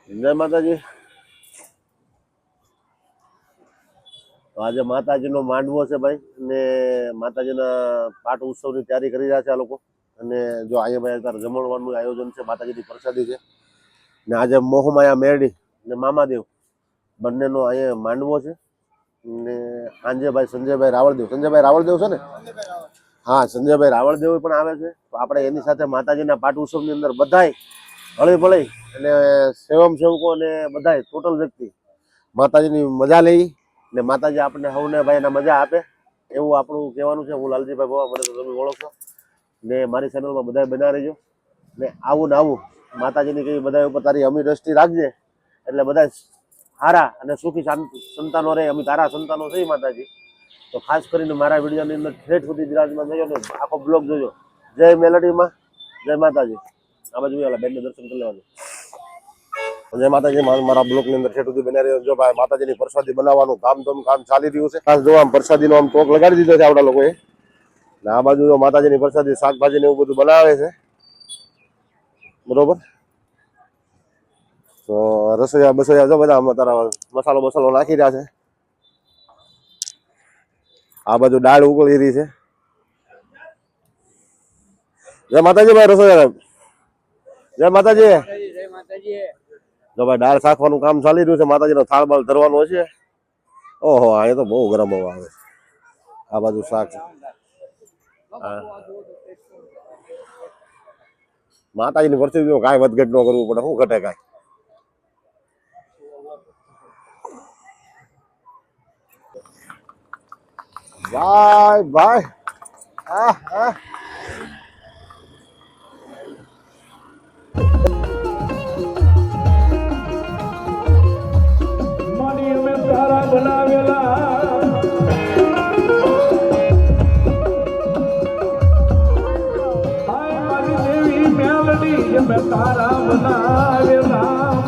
જય માતાજી. તો આજે માતાજીનો માંડવો છે ભાઈ, અને માતાજીના પાઠ ઉત્સવની તૈયારી કરી રહ્યા છે આ લોકો. અને જો અહીંયા ભાઈ અત્યારે જમણવારનું આયોજન છે, માતાજીની પ્રસાદી છે. ને આજે મોહમાયા મેરડી ને મામાદેવ બંનેનો અહીંયા માંડવો છે. ને સાંજે ભાઈ સંજયભાઈ રાવળદેવ છે ને? હા, સંજયભાઈ રાવળદેવ પણ આવે છે. તો આપણે એની સાથે માતાજીના પાઠ ઉત્સવની અંદર બધાય હળી ભળી અને સેવકો અને બધાય ટોટલ વ્યક્તિ માતાજીની મજા લઈ ને માતાજી આપણને સૌને ભાઈ એના મજા આપે એવું આપણું કહેવાનું છે. હું લાલજીભાઈ ભવા, મને તો તમે ઓળખો ને મારી ચેનલમાં બધા બના રહેજો ને આવું માતાજીની કઈ બધા ઉપર તારી અમી દ્રષ્ટિ રાખજે એટલે બધા સારા અને સુખી સંતાનો રહે. અમે તારા સંતાનો થઈ માતાજી. તો ખાસ કરીને મારા વિડીયોની અંદર ઠેઠ સુધી બિરાજમાન થયો ને આખો બ્લોગ જોજો. જય મેલડીમાં, જય માતાજી. આ બાજુ બેનને દર્શન કરી લેવાનું. જય માતાજી. મારા બ્લોકની અંદર ઠેઠ સુધી બની રહ્યો. જો ભાઈ માતાજીની પ્રસાદી બનાવવાનું કામ ચાલી રહ્યું છે. ખાસ જો આમ પ્રસાદીનો આમ ટોક લગાડી દીધો છે આપણા લોકોએ. ને આ બાજુ જો માતાજીની પ્રસાદી શાકભાજી ને એવું બધું બનાવે છે, બરોબર. તો રસોઈયા જો બધા તારા મસાલો નાખી રહ્યા છે. આ બાજુ દાળ ઉકળી રહી છે. જય માતાજી ભાઈ રસોઈયા. જય માતાજી. જો ભાઈ દાળ શાકવાનું કામ ચાલી રહ્યું છે. માતાજીનો થાળ બાળ ધરવાનો છે. ઓહો, આ તો બહુ ગરમ હવા આવે. આ બાજુ શાક. માતાજીની પરિસ્થિતિ કાંઈ વધઘટ ન કરવું પડે. શું ઘટે કાંઈ? ભાઈ તારા બનાવેલા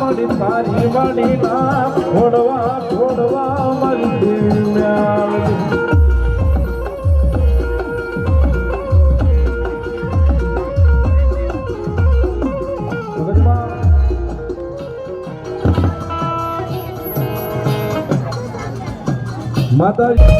મારી તારી વાડી ના છોડવા મારી દેવી મેલડી. માતાજી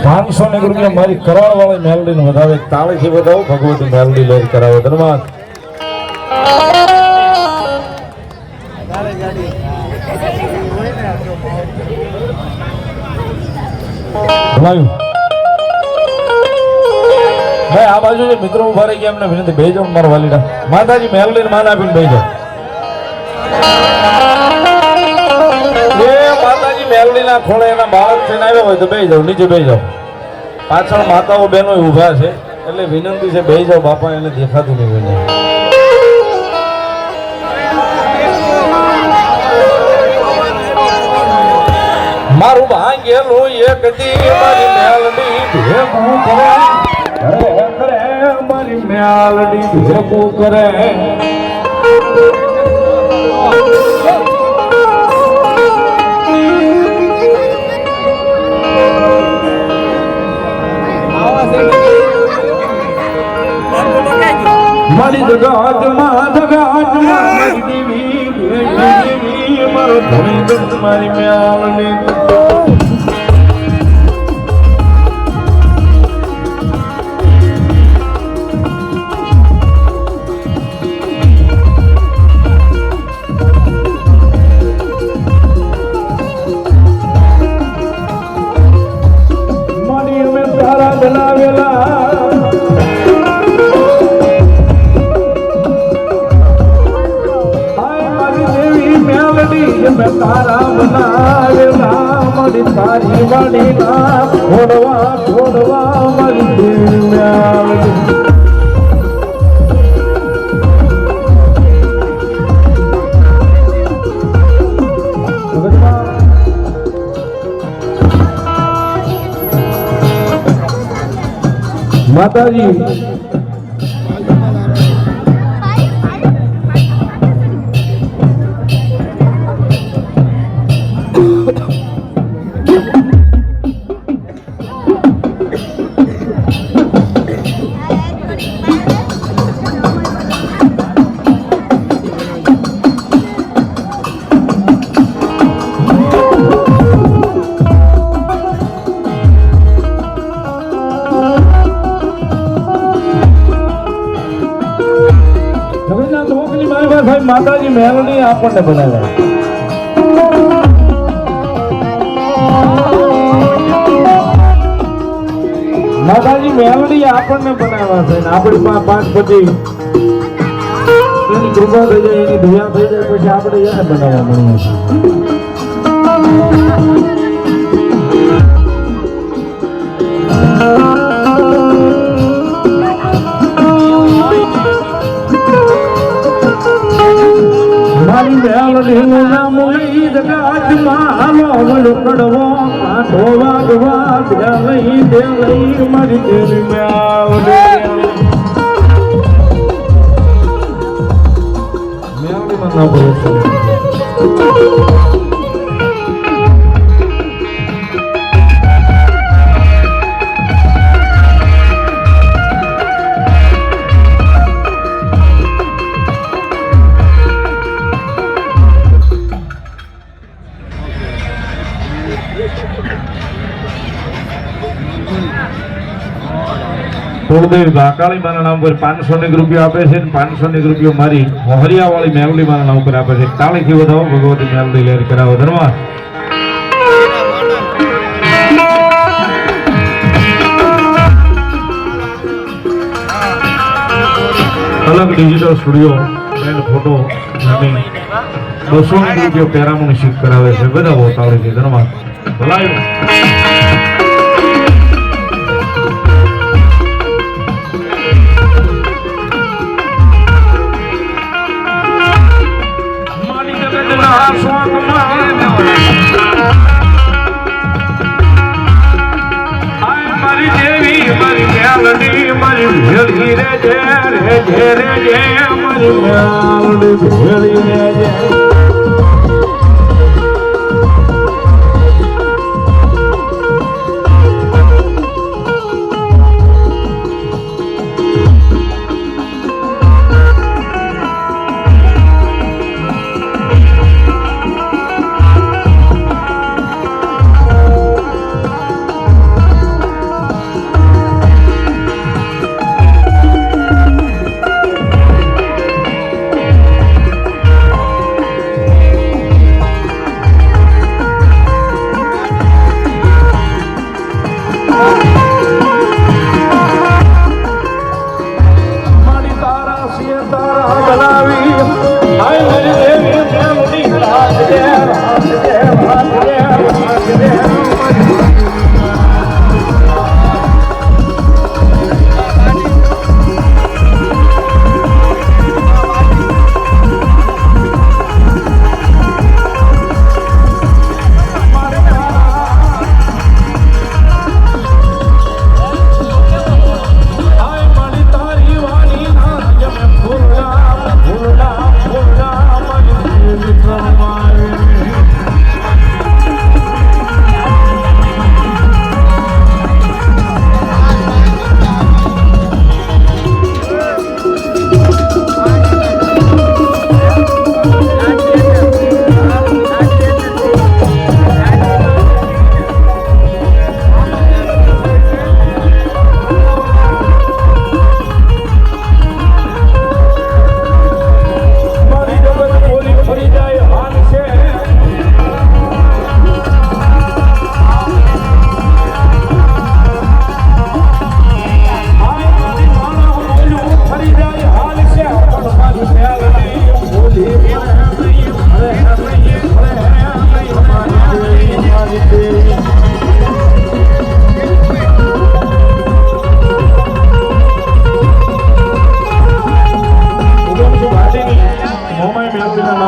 ₹500 મારી કરાળ વાળી મેલડી ને વધાવે. તાળીથી વધાવો ભગવતી મેલડી લઈ કરાવે. ધન્યવાદ. ભાઈ આ બાજુ જે મિત્રો ઉભા રહી ગયા એમને વિનંતી બે જાવ મારા વાલીડા. માતાજી મેલડી ને માન આપીને બે જાવ. એ માતાજી મેલડી ના ખોળે એના બાળક થઈને આવ્યો હોય તો બે જાવ, નીચે બે જાવ. પાછળ માતાઓ બહેનો ઉભા છે એટલે વિનંતી છે બે જાવ બાપા, એને દેખાતું નહીં હોય. મારું ભાંગેલું એક દી મારી મેલડી ભેગું કરે, મારી મેલડી ભેગું કરે. મારી જગાતમાં મારી દેવી મારો ધણી મારી મેલડી. મારી અમે તારા બનાવેલા મેલડી તારા બનાવેલા મારી તારી વાડીના છોડવા છોડવા મારી દેવી આવજે. માતાજી માતાજી મેલડી આપણને બનાવ્યા. માતાજી મેલડી આપણને બનાવ્યા છે ને આપણી પાસે પાંચ પછી એની કૃપા થઈ જાય એની દયા થઈ જાય પછી આપણે એને બનાવવા મળીએ છીએ. મારી મેલડીનું નામ લઈ જગાતમાં હાલો વડો કડવો કાંઠો વાગવા દે લઈ મારી દેવી મેલડીમાં નામ બોલે છે. કુળદેવ કાળી માના નામ પર 500 રૂપિયા આપે છે. 500 રૂપિયા મારી મોહરિયા વાળી મેલડી માના નામ પર આપે છે. તાળીથી વધાવો ભગવતી મેલડી લહેર કરાવો. ધન્યવાદ. અલગ ડિજિટલ સ્ટુડિયો એન્ડ ફોટો 200 રૂપિયા પેરામોની શીખ કરાવે છે. વધાવો તાળીથી. ધન્યવાદ. ભલાઈ મારી દેવી મારી મેલડી મારી ભેળી રે જે મારી મેલડી ભેળી રે જે.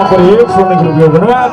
નામ પર 100 રૂપિયો ધન્યવાદ